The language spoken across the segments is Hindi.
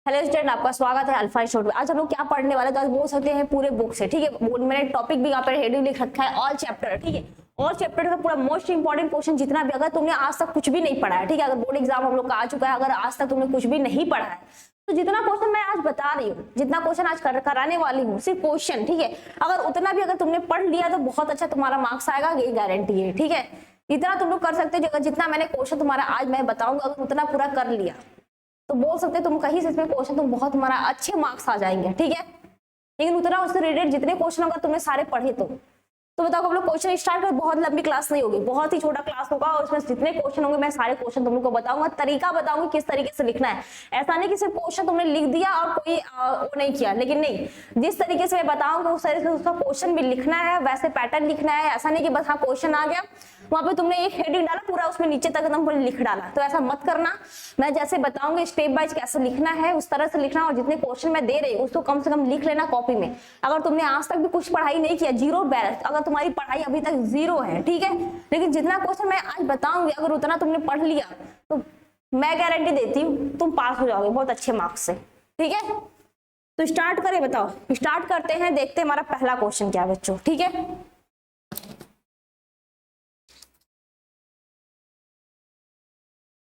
हेलो स्टूडेंट, आपका स्वागत है अल्फा इंस्टीट्यूट में। आज हम लोग क्या पढ़ने वाले तो आज बोल सकते हैं पूरे बुक से, ठीक है। मैंने टॉपिक भी यहाँ पर हेडिंग लिख रखा है ऑल चैप्टर, ठीक है। ऑल चैप्टर का पूरा मोस्ट इंपॉर्टेंट क्वेश्चन जितना भी, अगर तुमने आज तक कुछ भी नहीं पढ़ा है, ठीक है, अगर बोर्ड एग्जाम हम लोग का आ चुका है, अगर आज तक तुमने कुछ भी नहीं पढ़ा है तो जितना क्वेश्चन मैं आज बता रही हूँ, जितना क्वेश्चन आज कराने वाली हूँ, सिर्फ क्वेश्चन, ठीक है, अगर उतना भी अगर तुमने पढ़ लिया तो बहुत अच्छा तुम्हारा मार्क्स आएगा, ये गारंटी है, ठीक है। इतना तुम लोग कर सकते हो, जितना मैंने क्वेश्चन तुम्हारा आज मैं बताऊंगा अगर उतना पूरा कर लिया तो बोल सकते तुम कहीं से इसमें क्वेश्चन तुम बहुत तुम्हारा अच्छे मार्क्स आ जाएंगे, ठीक है। लेकिन उतना उससे रिलेटेड जितने क्वेश्चन अगर तुमने सारे पढ़े तो बताओ हम लोग क्वेश्चन स्टार्ट कर, बहुत लंबी क्लास नहीं होगी, बहुत ही छोटा क्लास होगा और उसमें जितने क्वेश्चन होंगे मैं सारे क्वेश्चन तुम लोग को बताऊंगा, तरीका बताऊंगा किस तरीके से लिखना है। ऐसा नहीं कि सिर्फ क्वेश्चन तुमने लिख दिया और कोई वो नहीं किया, लेकिन नहीं, जिस तरीके से मैं बताऊंगा उस तरीके से उसका क्वेश्चन भी लिखना है, वैसे पैटर्न लिखना है। ऐसा नहीं कि बस हाँ क्वेश्चन आ गया वहां पे तुमने एक हेडिंग डाला पूरा उसमें नीचे तक एकदम लिख डाला, तो ऐसा मत करना। मैं जैसे बताऊंगी स्टेप बाय कैसे लिखना है उस तरह से लिखना, और जितने क्वेश्चन मैं दे रही हूँ उसको कम से कम लिख लेना कॉपी में। अगर तुमने आज तक भी कुछ पढ़ाई नहीं किया, जीरो बैलेंस, अगर तुम्हारी पढ़ाई अभी तक जीरो है, ठीक है, लेकिन जितना क्वेश्चन मैं आज बताऊंगी अगर उतना तुमने पढ़ लिया तो मैं गारंटी देती हूँ तुम पास हो जाओगे बहुत अच्छे मार्क्स से, ठीक है। तो स्टार्ट करें, बताओ स्टार्ट करते हैं, देखते हैं हमारा पहला क्वेश्चन क्या है बच्चों, ठीक है।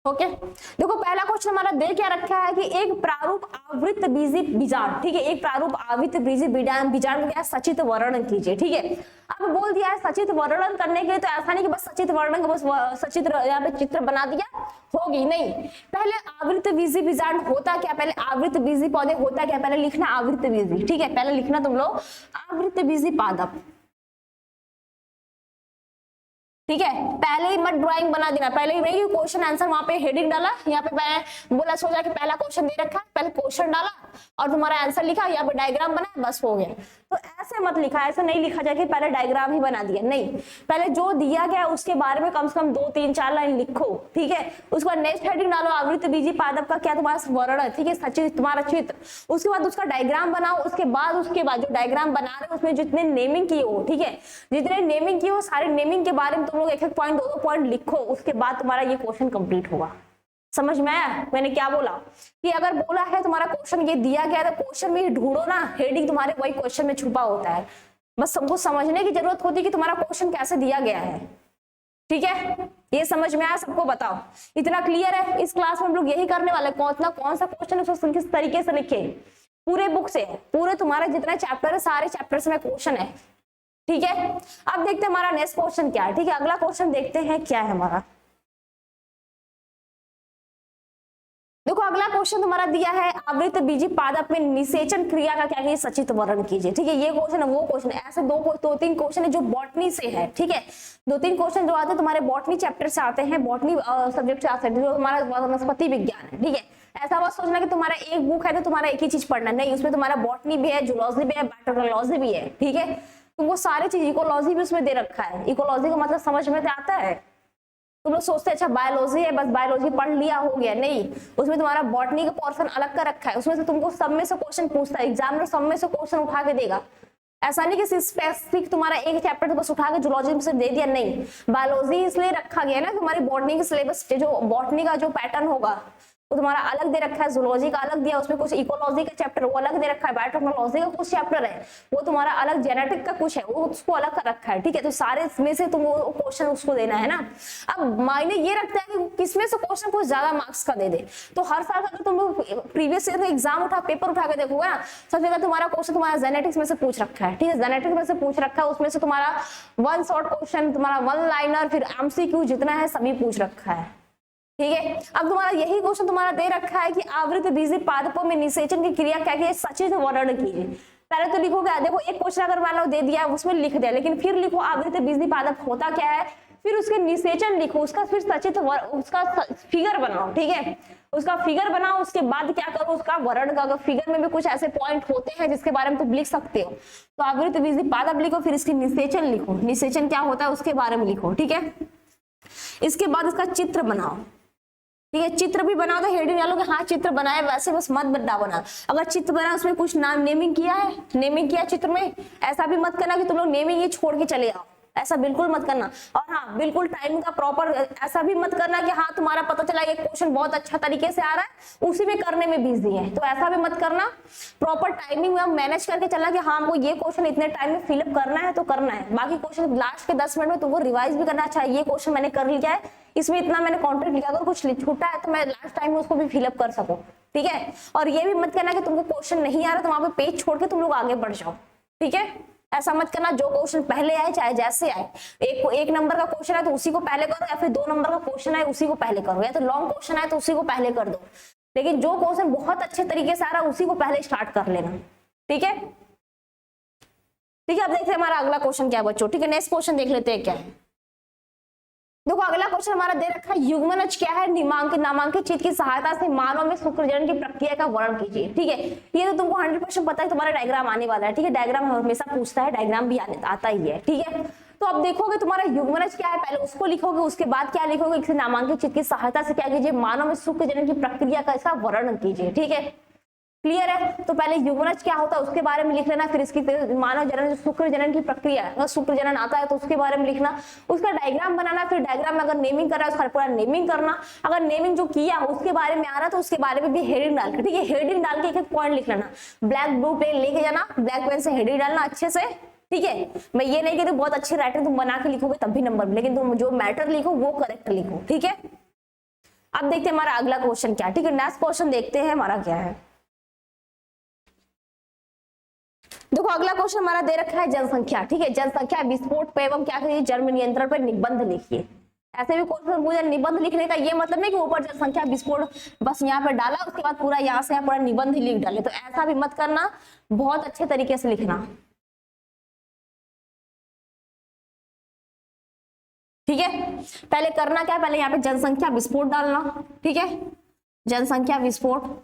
ओके देखो पहला क्वेश्चन हमारा दे क्या रखा है कि एक प्रारूप आवृत बीजी बीजांड, ठीक है, एक प्रारूप आवृत बीजी बीजांड क्या सचित वर्णन कीजिए, ठीक है। अब बोल दिया है सचित वर्णन करने के लिए, तो ऐसा नहीं कि बस सचित वर्णन का बस सचित यहाँ पे चित्र बना दिया होगी, नहीं। पहले आवृत बीजी बीजांड होता क्या, पहले आवृत बीजी पौधे होता क्या, पहले लिखना आवृत बीजी, ठीक है, पहले लिखना तुम लोग आवृत बीजी पादप, ठीक है। पहले ही मत ड्राइंग बना देना, पहले ही नहीं क्वेश्चन आंसर वहां पे हेडिंग डाला, यहाँ पे मैं बोला सोचा कि पहला क्वेश्चन दे रखा है, पहले क्वेश्चन डाला और तुम्हारा आंसर लिखा, यहाँ पे डायग्राम बना, बस हो गया। तो ऐसे मत लिखा, ऐसे नहीं लिखा जाए कि पहले डायग्राम ही बना दिया, नहीं, पहले जो दिया गया उसके बारे में कम से कम 2-3-4 लाइन लिखो, ठीक है। उसके बाद नेक्स्ट हेडिंग डालो आवृत बीजी पादप का क्या तुम्हारा वर्णन, ठीक है, सचित तुम्हारा चित्र, उसके बाद उसका डायग्राम बनाओ, उसके बाद जो डायग्राम बना रहे हो उसमें जितने नेमिंग किए हो, ठीक है, जितने नेमिंग किए हो सारे नेमिंग के बारे में तुम लोग 1-1 पॉइंट 2-2 पॉइंट लिखो, उसके बाद तुम्हारा ये क्वेश्चन कंप्लीट होगा। समझ में आया मैंने क्या बोला, कि अगर बोला है तुम्हारा क्वेश्चन ये दिया गया तो क्वेश्चन में ढूंढो ना, हेडिंग तुम्हारे वही क्वेश्चन में छुपा होता है, बस हमको समझने की जरूरत होती है कि तुम्हारा क्वेश्चन कैसे दिया गया है, ठीक है। ये समझ में आया सबको, बताओ इतना क्लियर है। इस क्लास में हम लोग यही करने वाले, कौन सा क्वेश्चन उसको किस तरीके से लिखे, पूरे बुक से, पूरे तुम्हारा जितना चैप्टर है सारे चैप्टर में क्वेश्चन है, ठीक है। अब देखते हैं हमारा नेक्स्ट क्वेश्चन क्या है, ठीक है, अगला क्वेश्चन देखते हैं क्या है हमारा। देखो अगला क्वेश्चन तुम्हारा दिया है आवृत बीजी पादप में निषेचन क्रिया का क्या है सचित वर्णन कीजिए, ठीक है। ये क्वेश्चन है वो क्वेश्चन, ऐसे 2-3 क्वेश्चन है जो बॉटनी से है, ठीक है। 2-3 क्वेश्चन जो आते हैं तुम्हारे बॉटनी चैप्टर से आते हैं, बॉटनी सब्जेक्ट से आते हैं, जो हमारा वनस्पति विज्ञान है, ठीक है। ऐसा मत सोचना कि तुम्हारा एक बुक है तो तुम्हारा एक ही चीज पढ़ना, नहीं, उसमें तुम्हारा बॉटनी भी है, जूलॉजी भी है, बायोटेक्नोलॉजी भी है, ठीक है। तुमको सारी चीज, इकोलॉजी भी उसमें दे रखा है, इकोलॉजी का मतलब समझ में आता है। तुम लोग सोचते अच्छा बायोलॉजी है बस बायोलॉजी पढ़ लिया हो गया, नहीं, उसमें तुम्हारा बॉटनी का पोर्शन अलग कर रखा है, उसमें से तुमको सब में से क्वेश्चन पूछता है, एग्जामिनर सब में से क्वेश्चन उठा के देगा। ऐसा नहीं कि स्पेसिफिक तुम्हारा एक चैप्टर बस उठा के जूलॉजी में से दे दिया, नहीं, बायोलॉजी इसलिए रखा गया ना तुम्हारी बॉटनी के सिलेबस, जो बॉटनी का जो पैटर्न होगा वो तुम्हारा अलग दे रखा है, जूलॉजी का अलग दिया, उसमें कुछ इकोलॉजी का चैप्टर वो अलग दे रखा है, बायोटेक्नोलॉजी का कुछ चैप्टर है वो तुम्हारा अलग, जेनेटिक का कुछ है वो उसको अलग कर रखा है, ठीक है। तो सारे में से तुम वो क्वेश्चन उसको देना है ना। अब मायने ये रखता है कि किसमें से क्वेश्चन कुछ ज्यादा मार्क्स का दे दे। तो हर साल अगर तुम लोग प्रीवियस ईयर एग्जाम पेपर उठा के देखोगे ना, सबसे ज्यादा तुम्हारा क्वेश्चन तुम्हारा जेनेटिक्स में से पूछ रखा है, ठीक है, जेनेटिक्स में से पूछ रखा है, उसमें से तुम्हारा 1 शॉर्ट क्वेश्चन, तुम्हारा 1 लाइनर, फिर एमसीक्यू जितना है सभी पूछ रखा है, ठीक है। अब तुम्हारा यही क्वेश्चन तुम्हारा दे रखा है कि आवृत बीजी पादपों में निषेचन की क्रिया क्या है सचित वर्णन कीजिए। पहले तो लिखोगे, देखो एक क्वेश्चन अगर मान लो दे दिया उसमें लिख दिया, लेकिन फिर लिखो आवृत बीजी पादप होता क्या है, फिर उसके निषेचन लिखो, उसका फिर सचित उसका फिगर बनाओ, ठीक है, उसका फिगर बनाओ, उसके बाद क्या करो उसका वर्णन का, अगर फिगर में भी कुछ ऐसे पॉइंट होते हैं जिसके बारे में तुम लिख सकते हो तो आवृत बीजी पादप लिखो, फिर इसकी निषेचन लिखो, निषेचन क्या होता है उसके बारे में लिखो, ठीक है। इसके बाद इसका चित्र बनाओ, ठीक है, चित्र भी बनाओ तो हेडिंग डालो कि हाँ चित्र बनाया, वैसे बस मत बना। अगर चित्र बना उसमें कुछ नाम नेमिंग किया है, नेमिंग किया चित्र में, ऐसा भी मत करना कि तुम लोग नेमिंग ये छोड़ के चले आओ, ऐसा बिल्कुल मत करना। और हाँ, बिल्कुल टाइम का प्रॉपर ऐसा भी मत करना कि हाँ तुम्हारा पता चला ये क्वेश्चन बहुत अच्छा तरीके से आ रहा है, उसी में करने में बिजी है, तो ऐसा भी मत करना। प्रॉपर टाइमिंग में मैनेज करके चलना कि हाँ हमको ये क्वेश्चन इतने टाइम में फिलअप करना है तो करना है, बाकी क्वेश्चन लास्ट के 10 मिनट में तुमको रिवाइज भी करना। अच्छा ये क्वेश्चन मैंने कर लिया है, इसमें इतना मैंने कंटेंट लिखा, अगर कुछ छूटा है तो मैं लास्ट टाइम में उसको भी फिलअप कर सकूं, ठीक है। और ये भी मत कहना कि तुमको क्वेश्चन नहीं आ रहा तो वहां पे पेज छोड़ के तुम लोग आगे बढ़ जाओ, ठीक है। ऐसा मत करना, जो क्वेश्चन पहले आए चाहे जैसे आए, एक नंबर का क्वेश्चन है तो उसी को पहले करो, या फिर 2 नंबर का क्वेश्चन है उसी को पहले करो, या तो लॉन्ग क्वेश्चन है तो उसी को पहले कर दो, लेकिन जो क्वेश्चन बहुत अच्छे तरीके से आ रहा है उसी को पहले स्टार्ट कर लेना, ठीक है। ठीक है, अब देखते हैं हमारा अगला क्वेश्चन क्या है बच्चों। ठीक है, नेक्स्ट क्वेश्चन देख लेते हैं क्या है। देखो अगला क्वेश्चन हमारा दे रखा है, युग्मनज क्या है, नामांकित चीज की सहायता से मानव में शुक्रजनन की प्रक्रिया का वर्णन कीजिए। ठीक है, ये तो तुमको 100% पता है, तुम्हारा डायग्राम आने वाला है। ठीक है, डायग्राम हमेशा पूछता है, डायग्राम भी आता ही है। ठीक है, तो अब देखोगे तुम्हारा युग्मनज क्या है, पहले उसको लिखोगे, उसके बाद क्या लिखोगे, किसी नामांकित चीज की सहायता से क्या कीजिए, मानव में शुक्रजनन की प्रक्रिया का इसका वर्णन कीजिए। ठीक है, क्लियर है। तो पहले युग्मनज क्या होता है उसके बारे में लिख लेना, फिर इसकी मानव जनन शुक्र जनन की प्रक्रिया, अगर शुक्र जनन आता है तो उसके बारे में लिखना, उसका डायग्राम बनाना, फिर डायग्राम में अगर नेमिंग कर रहा है उसका पूरा नेमिंग करना, अगर नेमिंग जो किया उसके बारे में आ रहा है तो उसके बारे में भी हेडिंग डाल के, ठीक है, हेडिंग डाल के एक पॉइंट लिख लेना, ब्लैक ब्लू पेन लेके जाना, ब्लैक पेन से हेडिंग डालना अच्छे से। ठीक है, मैं ये नहीं कहती बहुत अच्छी राइटिंग तुम बना के लिखोगे तब भी नंबर, लेकिन तुम जो मैटर लिखो वो करेक्ट लिखो। ठीक है, अब देखते हैं हमारा अगला क्वेश्चन क्या है। ठीक है, नेक्स्ट क्वेश्चन देखते हैं हमारा क्या है। देखो अगला क्वेश्चन हमारा दे रखा है जनसंख्या। ठीक है, जनसंख्या विस्फोट पे एवं क्या करिए, जन्म नियंत्रण पर निबंध लिखिए। ऐसे भी क्वेश्चन पूछा, निबंध लिखने का ये मतलब नहीं कि ऊपर जनसंख्या विस्फोट बस यहाँ पे डाला उसके बाद पूरा यहाँ से पूरा निबंध लिख डाले, तो ऐसा भी मत करना, बहुत अच्छे तरीके से लिखना। ठीक है, पहले करना क्या है, पहले यहाँ पे जनसंख्या विस्फोट डालना। ठीक है, जनसंख्या विस्फोट,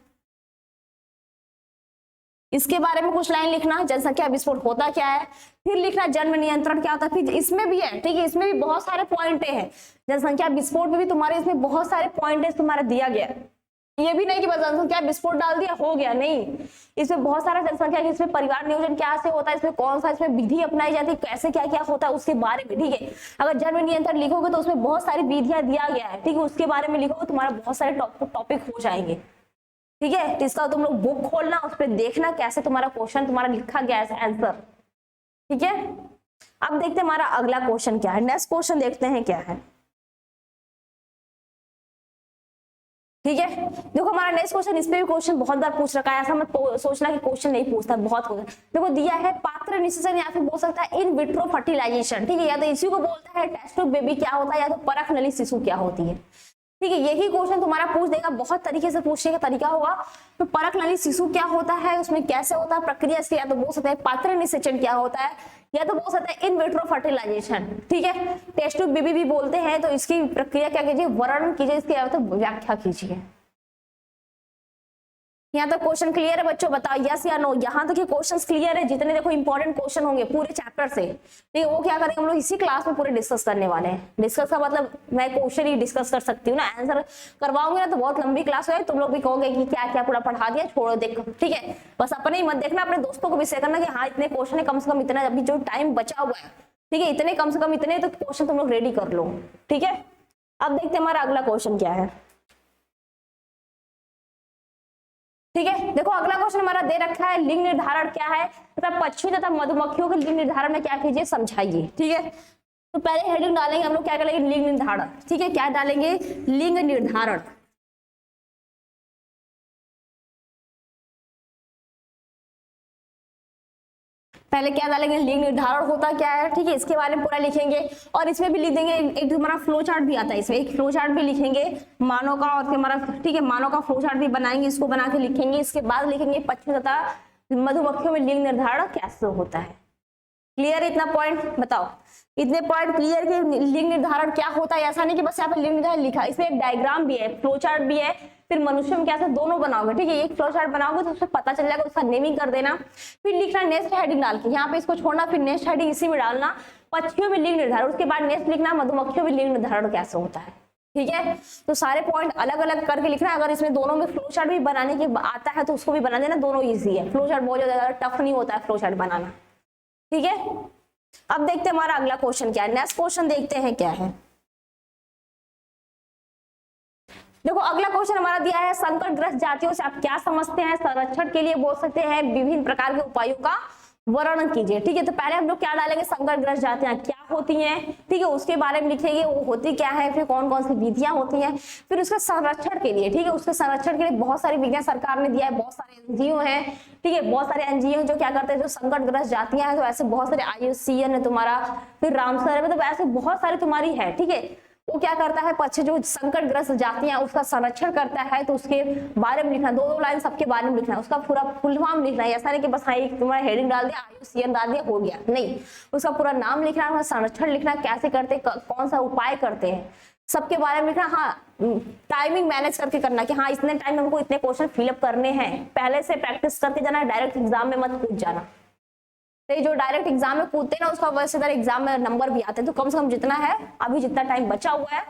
इसके बारे में कुछ लाइन लिखना, जनसंख्या विस्फोट होता क्या है, फिर लिखना जन्म नियंत्रण क्या होता है, फिर इसमें भी है। ठीक है, इसमें भी बहुत सारे पॉइंट हैं, जनसंख्या विस्फोट में भी तुम्हारे इसमें बहुत सारे पॉइंट तुम्हारा दिया गया है। ये भी नहीं कि बस जनसंख्या विस्फोट डाल दिया हो गया, नहीं, इसमें बहुत सारा जनसंख्या, इसमें परिवार नियोजन क्या से होता है, इसमें कौन सा इसमें विधि अपनाई जाती है, कैसे क्या क्या होता है उसके बारे में। ठीक है, अगर जन्म नियंत्रण लिखोगे तो उसमें बहुत सारी विधियां दिया गया है। ठीक है, उसके बारे में लिखोगे तुम्हारा बहुत सारे टॉपिक हो जाएंगे। ठीक है, तो इसका तुम लोग बुक खोलना, उस पर देखना कैसे तुम्हारा क्वेश्चन तुम्हारा लिखा गया है आंसर। ठीक है, अब देखते हैं हमारा अगला क्वेश्चन क्या है। नेक्स्ट क्वेश्चन देखते हैं क्या है। ठीक है, देखो हमारा नेक्स्ट क्वेश्चन, इस पे भी क्वेश्चन बहुत बार पूछ रखा है, ऐसा मत सोचना कि क्वेश्चन नहीं पूछता, बहुत क्वेश्चन देखो दिया है। पात्र निषेचन या फिर बोल सकता है इन विट्रो फर्टिलाइजेशन। ठीक है, या तो इसी को बोलता है टेस्ट ट्यूब बेबी क्या होता है, या तो परख नली शिशु क्या होती है। ठीक है, यही क्वेश्चन तुम्हारा पूछ देगा, बहुत तरीके से पूछने का तरीका होगा। तो परख नली शिशु क्या होता है, उसमें कैसे होता है प्रक्रिया इसकी, या तो बोल सकते हैं पात्र निषेचन क्या होता है, या तो बोल सकते हैं इन विट्रो फर्टिलाइजेशन। ठीक है, टेस्ट ट्यूब बेबी भी बोलते हैं, तो इसकी प्रक्रिया क्या कीजिए, वर्णन कीजिए, इसकी तो व्याख्या कीजिए। यहाँ तक क्वेश्चन क्लियर है बच्चों, बताओ यस या नो। यहाँ तक ये क्वेश्चंस क्लियर है, जितने देखो इंपॉर्टेंट क्वेश्चन होंगे पूरे चैप्टर से, ठीक है, वो क्या करेंगे हम लोग इसी क्लास में पूरे डिस्कस करने वाले हैं। डिस्कस का मतलब मैं क्वेश्चन ही डिस्कस कर सकती हूँ ना, आंसर करवाऊंगी ना तो बहुत लंबी क्लास हो, तुम लोग भी कहोगे कि क्या क्या पूरा पढ़ा दिया, छोड़ो देखो। ठीक है, बस अपने ही मत देखना, अपने दोस्तों को भी शेयर करना कि हाँ इतने क्वेश्चन है, कम से कम इतना, अभी जो टाइम बचा हुआ है, ठीक है, इतने कम से कम इतने तो क्वेश्चन तुम लोग रेडी कर लो। ठीक है, अब देखते हैं हमारा अगला क्वेश्चन क्या है। ठीक है, देखो अगला क्वेश्चन हमारा दे रखा है, लिंग निर्धारण क्या है तथा पक्षियों तथा मधुमक्खियों के लिंग निर्धारण में क्या कीजिए, समझाइए। ठीक है, तो पहले हेडिंग डालेंगे हम लोग, क्या करेंगे, लिंग निर्धारण। ठीक है, क्या डालेंगे, लिंग निर्धारण। पहले क्या डालेंगे, लिंग निर्धारण होता क्या है। ठीक है, इसके बारे में पूरा लिखेंगे, और इसमें भी लिख देंगे, एक हमारा फ्लो चार्ट भी आता है, इसमें एक फ्लो चार्ट भी लिखेंगे मानव का, और हमारा ठीक है मानव का फ्लो चार्ट भी बनाएंगे, इसको बना के लिखेंगे। इसके बाद लिखेंगे पक्षी तथा मधुमक्खियों में लिंग निर्धारण कैसे होता है। क्लियर है इतना पॉइंट, बताओ इतने पॉइंट क्लियर कि लिंग निर्धारण क्या होता है। ऐसा नहीं कि बस यहाँ पे लिंग निर्धारण लिखा, इसमें एक डायग्राम भी है, फ्लो चार्ट भी है, फिर मनुष्य में कैसे दोनों बनाओगे। ठीक है, एक फ्लो चार्ट बनाओगे तो उसमें पता चल जाएगा, उसका नेमिंग कर देना, फिर लिखना नेक्स्ट हेडिंग डाल के, यहाँ पे इसको छोड़ना, फिर नेक्स्ट हेडिंग इसी में डालना, पक्षियों में लिंग निर्धारण, उसके बाद नेक्स्ट लिखना मधुमक्खियों में लिंग निर्धारण कैसे होता है। ठीक है, तो सारे पॉइंट अलग अलग करके लिखना। अगर इसमें दोनों में फ्लो चार्ट भी बनाने की आता है तो उसको भी बना देना, दोनों ईजी है, फ्लो चार्ट बहुत ज्यादा टफ नहीं होता है फ्लो चार्ट बनाना। ठीक है, अब देखते हैं हमारा अगला क्वेश्चन क्या है। नेक्स्ट क्वेश्चन देखते हैं क्या है। देखो अगला क्वेश्चन हमारा दिया है, संकटग्रस्त जातियों से आप क्या समझते हैं? संरक्षण के लिए बोल सकते हैं विभिन्न प्रकार के उपायों का वर्णन कीजिए। ठीक है, तो पहले हम लोग क्या डालेंगे, संकटग्रस्त जातियां क्या होती हैं, ठीक है, उसके बारे में लिखेंगे वो होती क्या है, फिर कौन कौन सी विधियां होती हैं, फिर उसके संरक्षण के लिए, ठीक है, उसके संरक्षण के लिए बहुत सारी विधियां सरकार ने दिया है, बहुत सारे एनजीओ हैं, ठीक है, बहुत सारे एनजीओ जो क्या करते हैं, जो संकटग्रस्त जातियां हैं, तो ऐसे बहुत सारे IUCN है तुम्हारा, फिर रामसर है, मतलब ऐसे बहुत सारी तुम्हारी है, ठीक है, वो क्या करता है, पक्ष जो संकटग्रस्त जातियां उसका संरक्षण करता है, तो उसके बारे में लिखना, दो लाइन सबके बारे में लिखना, उसका पूरा फुल फॉर्म लिखना है, ऐसा नहीं कि बस हाँ एक तुम्हारा हेडिंग डाल दिया, IUCN डाल दिया, हो गया, नहीं, उसका पूरा नाम लिखना, उसका संरक्षण लिखना, कैसे करते, कौन सा उपाय करते हैं, सबके बारे में लिखना। हाँ, टाइमिंग मैनेज करके करना कि हाँ इतने टाइम में हमको इतने क्वेश्चन फिलअप करने हैं, पहले से प्रैक्टिस करके जाना, डायरेक्ट एग्जाम में मत कूद जाना। जो डायरेक्ट एग्जाम में कूदते हैं ना, उसका वैसे एग्जाम में नंबर भी आते हैं, तो कम से कम जितना है अभी जितना टाइम बचा हुआ है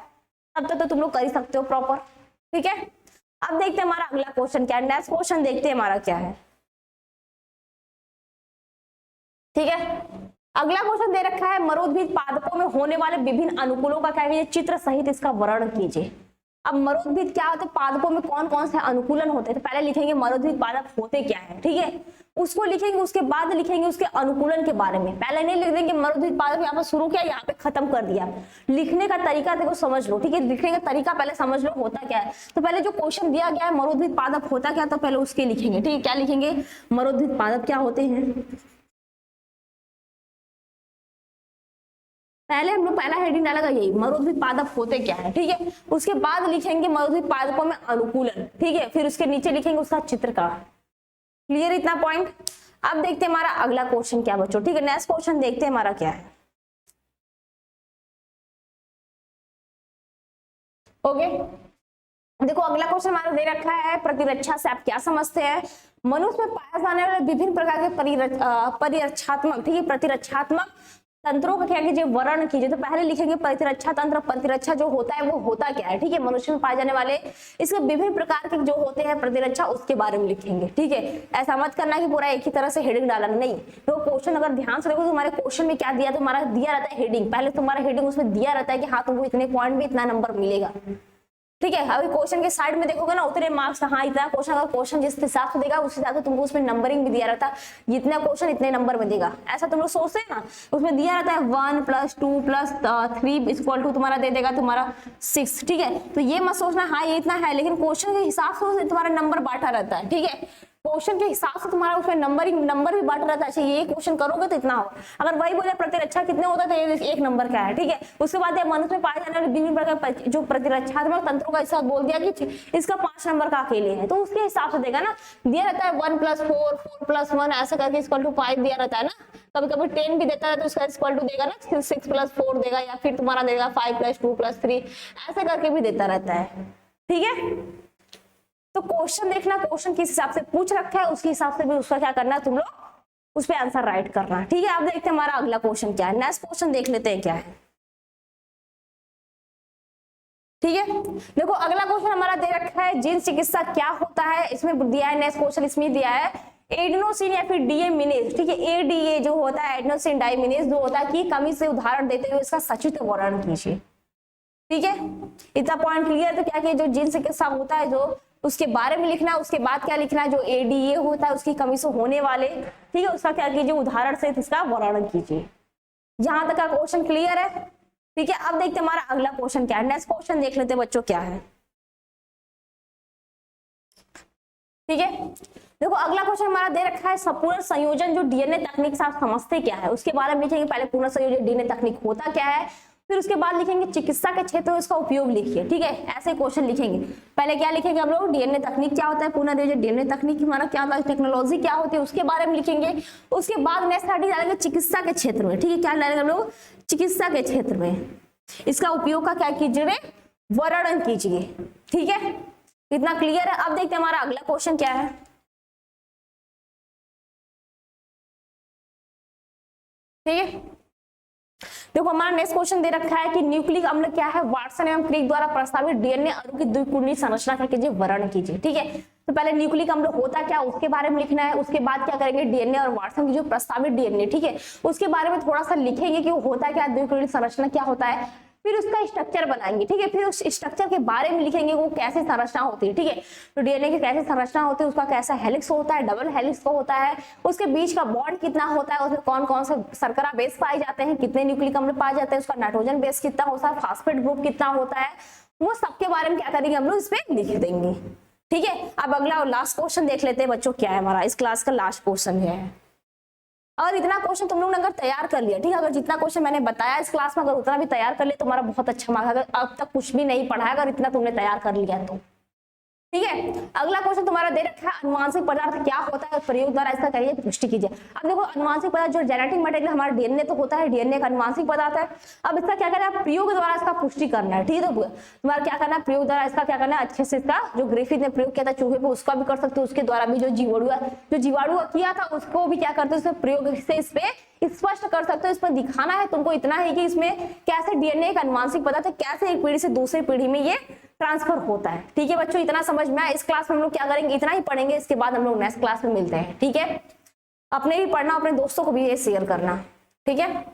तब तक तो तुम लोग कर ही सकते हो प्रॉपर। ठीक है, अब देखते हैं हमारा अगला क्वेश्चन क्या है। नेक्स्ट क्वेश्चन देखते हैं हमारा क्या है। ठीक है, अगला क्वेश्चन दे रखा है, मरोद्भिद पादपों में होने वाले विभिन्न अनुकूलों का क्या कीजिए, चित्र सहित इसका वर्णन कीजिए। अब मरोद्भिद क्या होते हैं, पादपों में कौन कौन से अनुकूलन होते हैं, तो पहले लिखेंगे मरोद्भिद पादप होते क्या है, ठीक है, उसको लिखेंगे, उसके बाद लिखेंगे उसके अनुकूलन के बारे में। पहले नहीं लिख देंगे मरोद्भिद पादप यहाँ पे शुरू किया, यहाँ पे खत्म कर दिया। लिखने का तरीका देखो समझ लो, ठीक है, लिखने का तरीका पहले समझ लो होता क्या है। तो पहले जो क्वेश्चन दिया गया है मरोद्भिद पादप होता क्या, तो पहले उसके लिखेंगे। ठीक है, क्या लिखेंगे, मरोद्भिद पादप क्या होते हैं, पहले हम लोग पहला हेडिंग डालेगा यही, मरोद्भिद पादप होते क्या है। ठीक है, उसके बाद लिखेंगे मरोद्भिद पादपों में अनुकूलन। ठीक है, फिर उसके नीचे लिखेंगे उसका चित्र का। क्लियर इतना पॉइंट। अब देखते हैं हमारा अगला क्वेश्चन क्या बच्चों। ठीक है, नेक्स्ट क्वेश्चन देखते हैं हमारा क्या है। ओके, देखो अगला क्वेश्चन हमारा दे रखा है, प्रतिरक्षा से आप क्या समझते हैं? मनुष्य में पाए जाने वाले विभिन्न प्रकार के परिरक्षात्मक, ठीक है, प्रतिरक्षात्मक तंत्रों का क्या कीजिए, वर्णन कीजिए। तो पहले लिखेंगे प्रतिरक्षा तंत्र, प्रतिरक्षा जो होता है वो होता क्या है। ठीक है, मनुष्य में पाए जाने वाले इसके विभिन्न प्रकार के जो होते हैं प्रतिरक्षा, उसके बारे में लिखेंगे। ठीक है, ऐसा मत करना कि पूरा एक ही तरह से हेडिंग डालना, नहीं। तो क्वेश्चन अगर ध्यान से देखो तो हमारे क्वेश्चन में क्या दिया, तो हमारा दिया रहता है हेडिंग, पहले तुम्हारा हेडिंग उसमें दिया रहता है कि हाँ तुमको इतने पॉइंट में इतना नंबर मिलेगा। ठीक है, अभी क्वेश्चन के साइड में देखोगे ना, उतने मार्क्स, हाँ इतना क्वेश्चन, अगर क्वेश्चन जिस हिसाब से देगा उस हिसाब से तुमको उसमें नंबरिंग भी दिया रहता है, जितना क्वेश्चन इतने नंबर में देगा, ऐसा तुम लोग सोचते हैं ना, उसमें दिया रहता है 1 + 2 + 3 = तुम्हारा दे देगा तुम्हारा 6। ठीक है, तो ये मत सोचना हाँ ये इतना है, लेकिन क्वेश्चन के हिसाब से तुम्हारा नंबर बांटा रहता है। ठीक है, क्वेश्चन के हिसाब से तुम्हारा उसमें नंबर भी बांटा रहता है। अच्छा ये क्वेश्चन करोगे तो इतना होगा, अगर वही बोले प्रतिरक्षा कितने होता है तो ये 1 नंबर का है। ठीक है, उसके बाद मनुष्य में पाए जाने वाले विभिन्न प्रकार जो प्रतिरक्षात्मक तंत्रों का हिसाब बोल दिया कि इसका 5 नंबर का अकेले है, तो उसके हिसाब से देगा ना, दिया रहता है 1 + 4 4 + 1 ऐसा करके = 5 दिया रहता है ना, कभी कभी 10 भी देता है तो उसका = देगा ना, 6 + 4 देगा, या फिर तुम्हारा देगा 5 + 2 + 3 ऐसे करके भी देता रहता है। ठीक है, तो क्वेश्चन देखना, क्वेश्चन किस हिसाब से पूछ रखा है उसके हिसाब से भी उसका क्या करना है, तुम लोग उस पे आंसर राइट करना। ठीक है, अब देखते हैं हमारा अगला क्वेश्चन क्या है। नेक्स्ट क्वेश्चन देख लेते हैं क्या है। ठीक है, देखो अगला क्वेश्चन हमारा दे रखा है, जीन चिकित्सा क्या होता है, इसमें दिया है, नेक्स्ट क्वेश्चन इसमें दिया है एडेनोसिन या फिर डीएमिनेज। ठीक है, एडीए जो होता है एडेनोसिन डाइमिनेज जो होता है की कमी से उदाहरण देते हुए इसका सचित्र वर्णन कीजिए। ठीक है, इतना पॉइंट क्लियर। तो क्या कि जो जीन चिकित्सा होता है जो उसके बारे में लिखना है, उसके बाद क्या लिखना है, जो एडीए होता है उसकी कमी से होने वाले, ठीक है, उसका क्या कीजिए, उदाहरण से इसका वर्णन कीजिए। जहां तक का क्वेश्चन क्लियर है। ठीक है, अब देखते हैं हमारा अगला क्वेश्चन क्या है। नेक्स्ट क्वेश्चन देख लेते हैं बच्चों क्या है। ठीक है, देखो अगला क्वेश्चन हमारा दे रखा है, संपूर्ण संयोजन जो डीएनए तकनीक से आप समझते क्या है, उसके बारे में लिखेंगे। पहले पूर्ण संयोजन डीएनए तकनीक होता क्या है, फिर उसके बाद लिखेंगे चिकित्सा के क्षेत्र में इसका उपयोग लिखिए। ठीक है, ऐसे क्वेश्चन लिखेंगे। पहले क्या लिखेंगे हम लोग, डीएनए तकनीक क्या होता है, पुनर्योजन डीएनए तकनीक हमारा क्या होता है, टेक्नोलॉजी क्या होती है उसके बारे में लिखेंगे। उसके बाद नेक्स्ट हेडिंग डालेंगे चिकित्सा के क्षेत्र में। ठीक है, क्या डालेंगे हम लोग, चिकित्सा के क्षेत्र में इसका उपयोग का क्या कीजिए, वर्णन कीजिए। ठीक है, इतना क्लियर है। अब देखते हैं हमारा अगला क्वेश्चन क्या है। ठीक है, देखो हमारा नेक्स्ट क्वेश्चन दे रखा है कि न्यूक्लिक अम्ल क्या है, वाटसन एवं क्रिक द्वारा प्रस्तावित डीएनए अणु की द्विकुंडी संरचना का कीजिए वर्णन कीजिए। ठीक है, तो पहले न्यूक्लिक अम्ल होता क्या उसके बारे में लिखना है, उसके बाद क्या करेंगे डीएनए और वाटसन की जो प्रस्तावित डीएनए, ठीक है, उसके बारे में थोड़ा सा लिखेंगे कि वो होता क्या, द्विक्रियाशील संरचना क्या होता है, फिर उसका स्ट्रक्चर बनाएंगे, ठीक है, फिर उस स्ट्रक्चर के बारे में लिखेंगे वो कैसे संरचना होती है, ठीक है, तो डीएनए की कैसे संरचना होती है, उसका कैसा हेलिक्स होता है, डबल हेलिक्स को होता है, उसके बीच का बॉन्ड कितना होता है, उसमें कौन कौन से शर्करा बेस पाए जाते हैं, कितने न्यूक्लिक अम्ल पाए जाते हैं, उसका नाइट्रोजन बेस कितना होता है, फास्फेट ग्रुप कितना होता है, वो सबके बारे में क्या करेंगे हम लोग इस पे लिख देंगे, ठीक है। अब अगला और लास्ट क्वेश्चन देख लेते हैं बच्चों, क्या है हमारा इस क्लास का लास्ट क्वेश्चन है। और इतना क्वेश्चन तुम लोग ने अगर तैयार कर लिया, ठीक है, अगर जितना क्वेश्चन मैंने बताया इस क्लास में अगर उतना भी तैयार कर लिया तो तुम्हारा बहुत अच्छा मार्क्स, अगर अब तक कुछ भी नहीं पढ़ा है अगर इतना तुमने तैयार कर लिया तो, ठीक है। अगला क्वेश्चन तुम्हारा दे रखा है अनुवांशिक पदार्थ क्या होता है, प्रयोग द्वारा इसका करिए पुष्टि कीजिए। अब देखो अनुवांशिक पदार्थ जो जेनेटिक मटेरियल हमारा डीएनए तो होता है, डीएनए का अनुवांशिक पदार्थ है। अब इसका क्या करना है, प्रयोग द्वारा इसका पुष्टि करना है, ठीक है, तो तुम्हारा क्या करना है, प्रयोग द्वारा इसका क्या करना है, अच्छे से इसका जो ग्रिफिथ ने प्रयोग किया था चूहे पे उसका भी कर सकते हो, उसके द्वारा भी जो जीवाणु किया था उसको भी क्या करते हो, प्रयोग से इस पे स्पष्ट कर सकते हो। इसमें दिखाना है तुमको इतना है कि इसमें कैसे डीएनए का अनुवांशिक पदार्थ है, कैसे एक पीढ़ी से दूसरी पीढ़ी में ये ट्रांसफर होता है, ठीक है बच्चों, इतना समझ में आया। इस क्लास में हम लोग क्या करेंगे, इतना ही पढ़ेंगे, इसके बाद हम लोग नेक्स्ट क्लास में मिलते हैं, ठीक है। अपने भी पढ़ना, अपने दोस्तों को भी ये शेयर करना, ठीक है।